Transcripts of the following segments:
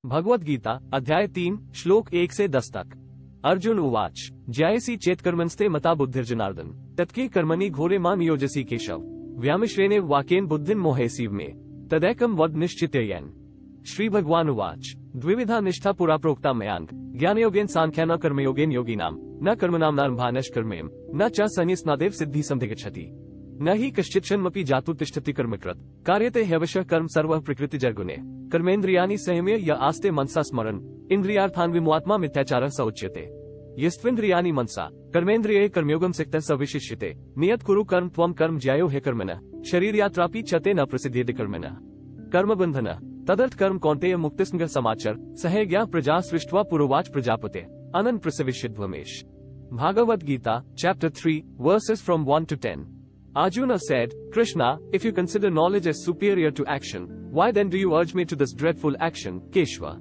भगवद गीता अध्याय 3 श्लोक 1 से 10 तक। अर्जुन उवाच ज्यायसी चेत्कर्मन्स्ते मता बुद्धिर्जनार्दन तत्के कर्मणि घोरे मां नियोजसी केशव व्यामिश्रेणे वाक्येन बुद्धिं मोहेसीव मे तदैकं वद निश्चितयेन। श्री भगवान उवाच द्विविधा निष्ठा पुरा प्रोक्ता मयांग ज्ञानयोगेन सांख्यान कर्मयोगेन योगिनाम न कर्मणां नारम्भा नष्कर्मेम न च संन्यस्नादेव सिद्धि संधिगच्छति न हि कश्चिच्छन्मपि जातु तिष्ठति कर्मकृत कार्यते ह्यवशः कर्म सर्वः प्रकृतिजर्गुणे कर्मेन्द्रियाणि संयम्य य आस्ते मनसा स्मरन् इन्द्रियार्थान् विमुआत्मा मिथ्याचारः स उच्यते। यस्त्विन्द्रियाणि मनसा कर्मेन्द्रिये कर्मयोगं सिक्तः स विशिष्यते नियत कुरु कर्म त्वं कर्म ज्यायो ह्यकर्मणः शरीरयात्रापि च ते न प्रसिद्ध्येते कर्मणः कर्मबन्धनः तदर्थ कर्म कौन्तेय मुक्तिस्मृह समाचर सहेज्ञा प्रजा सृष्ट्वा पुरोवाच प्रजापते अनन् प्रसविष्यध्वमेश। Bhagavad Gita, Chapter 3, verses from 1 to 10. Arjuna said, Krishna, if you consider knowledge as superior to action, why then do you urge me to this dreadful action, Keshava?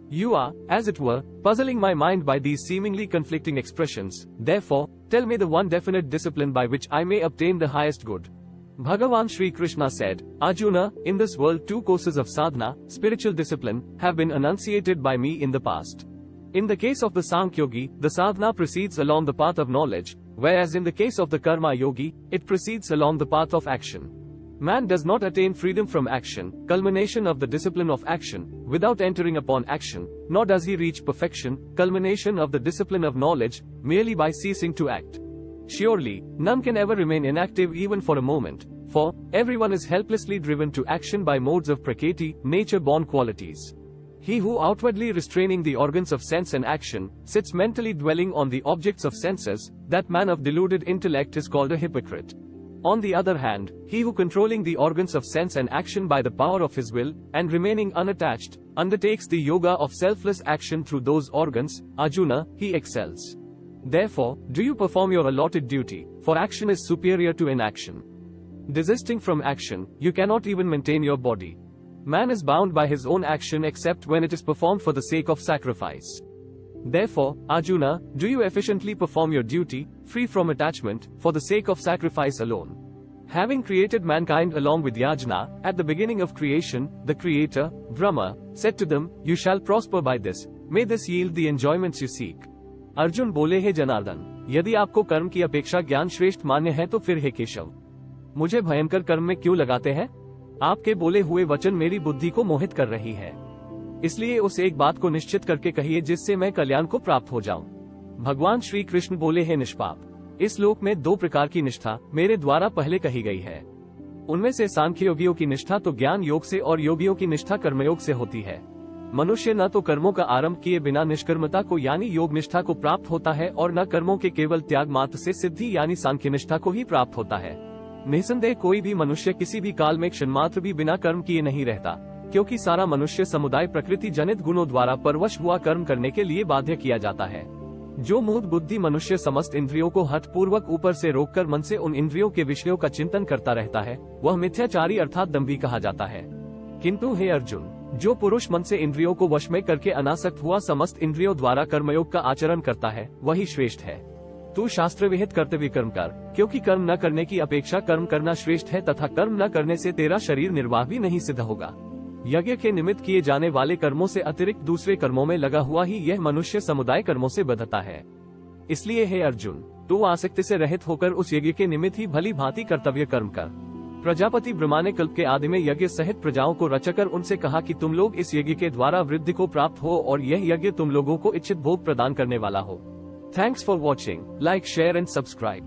You are, as it were, puzzling my mind by these seemingly conflicting expressions. Therefore, tell me the one definite discipline by which I may obtain the highest good. Bhagavan Shri Krishna said, Arjuna, in this world two courses of sadhana, spiritual discipline, have been enunciated by me in the past. In the case of the Sankhyogi, the sadhana proceeds along the path of knowledge, whereas in the case of the Karma Yogi, it proceeds along the path of action. Man does not attain freedom from action, culmination of the discipline of action, without entering upon action, nor does he reach perfection, culmination of the discipline of knowledge, merely by ceasing to act. Surely, none can ever remain inactive even for a moment, for everyone is helplessly driven to action by modes of prakriti, nature-born qualities. He who outwardly restraining the organs of sense and action, sits mentally dwelling on the objects of senses, that man of deluded intellect is called a hypocrite. On the other hand, he who controlling the organs of sense and action by the power of his will, and remaining unattached, undertakes the yoga of selfless action through those organs, Arjuna, he excels. Therefore, do you perform your allotted duty, for action is superior to inaction. Desisting from action, you cannot even maintain your body. Man is bound by his own action except when it is performed for the sake of sacrifice. Therefore, Arjuna, do you efficiently perform your duty, free from attachment, for the sake of sacrifice alone. Having created mankind along with Yajna, at the beginning of creation, the Creator, Brahma, said to them, You shall prosper by this, may this yield the enjoyments you seek. Arjun बोले हे जनार्दन, यदि आपको कर्म की अपेक्षा ज्ञान श्रेष्ठ मान्य है तो फिर हे केशव, मुझे भयंकर कर्म में क्यों लगाते हैं? आपके बोले हुए वचन मेरी बुद्धि को मोहित कर रही है, इसलिए उस एक बात को निश्चित करके कहिए जिससे मैं कल्याण को प्राप्त हो जाऊं। भगवान श्री कृष्ण बोले हे निष्पाप, इस लोक में दो प्रकार की निष्ठा मेरे द्वारा पहले कही गई है। उनमें से सांख्य योगियों की निष्ठा तो ज्ञान योग से और योगियों की निष्ठा कर्मयोग से होती है। मनुष्य न तो कर्मों का आरंभ किए बिना निष्कर्मता को यानी योग निष्ठा को प्राप्त होता है और न कर्मों के केवल त्याग मात्र से सिद्धि यानी सांख्य निष्ठा को ही प्राप्त होता है। निसंदेह कोई भी मनुष्य किसी भी काल में क्षण मात्र भी बिना कर्म किए नहीं रहता, क्योंकि सारा मनुष्य समुदाय प्रकृति जनित गुणों द्वारा परवश हुआ कर्म करने के लिए बाध्य किया जाता है। जो मूढ़ बुद्धि मनुष्य समस्त इंद्रियों को हठ पूर्वक ऊपर से रोककर मन से उन इंद्रियों के विषयों का चिंतन करता रहता है, वह मिथ्याचारी अर्थात दंभी कहा जाता है। किंतु हे अर्जुन, जो पुरुष मन से इंद्रियों को वश में करके अनासक्त हुआ समस्त इंद्रियों द्वारा कर्मयोग का आचरण करता है, वही श्रेष्ठ है। तू शास्त्र विहित कर्तव्य कर्म कर, क्योंकि कर्म न करने की अपेक्षा कर्म करना श्रेष्ठ है तथा कर्म न करने से तेरा शरीर निर्वाह भी नहीं सिद्ध होगा। यज्ञ के निमित्त किए जाने वाले कर्मों से अतिरिक्त दूसरे कर्मों में लगा हुआ ही यह मनुष्य समुदाय कर्मों से बंधता है। इसलिए हे अर्जुन, तू आसक्ति से रहित होकर उस यज्ञ के निमित्त ही भली भांति कर्तव्य कर्म कर। प्रजापति ब्रह्मा ने कल्प के आदि में यज्ञ सहित प्रजाओं को रचकर उनसे कहा कि तुम लोग इस यज्ञ के द्वारा वृद्धि को प्राप्त हो और यह यज्ञ तुम लोगों को इच्छित भोग प्रदान करने वाला हो। Thanks for watching, like, share and subscribe.